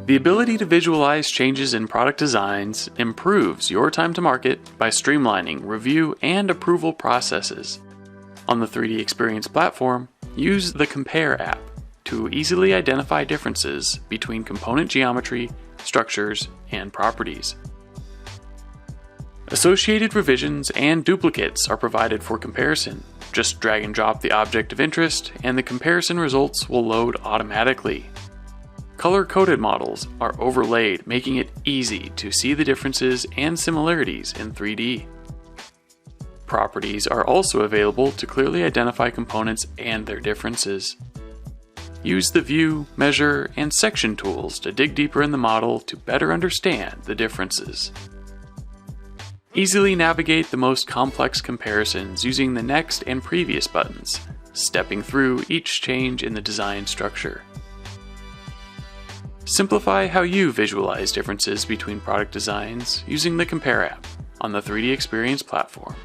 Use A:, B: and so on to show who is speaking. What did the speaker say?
A: The ability to visualize changes in product designs improves your time to market by streamlining review and approval processes. On the 3D Experience platform, use the Compare app to easily identify differences between component geometry, structures, and properties. Associated revisions and duplicates are provided for comparison. Just drag and drop the object of interest, and the comparison results will load automatically. Color-coded models are overlaid, making it easy to see the differences and similarities in 3D. Properties are also available to clearly identify components and their differences. Use the View, Measure, and Section tools to dig deeper in the model to better understand the differences. Easily navigate the most complex comparisons using the Next and Previous buttons, stepping through each change in the design structure. Simplify how you visualize differences between product designs using the Compare app on the 3D Experience platform.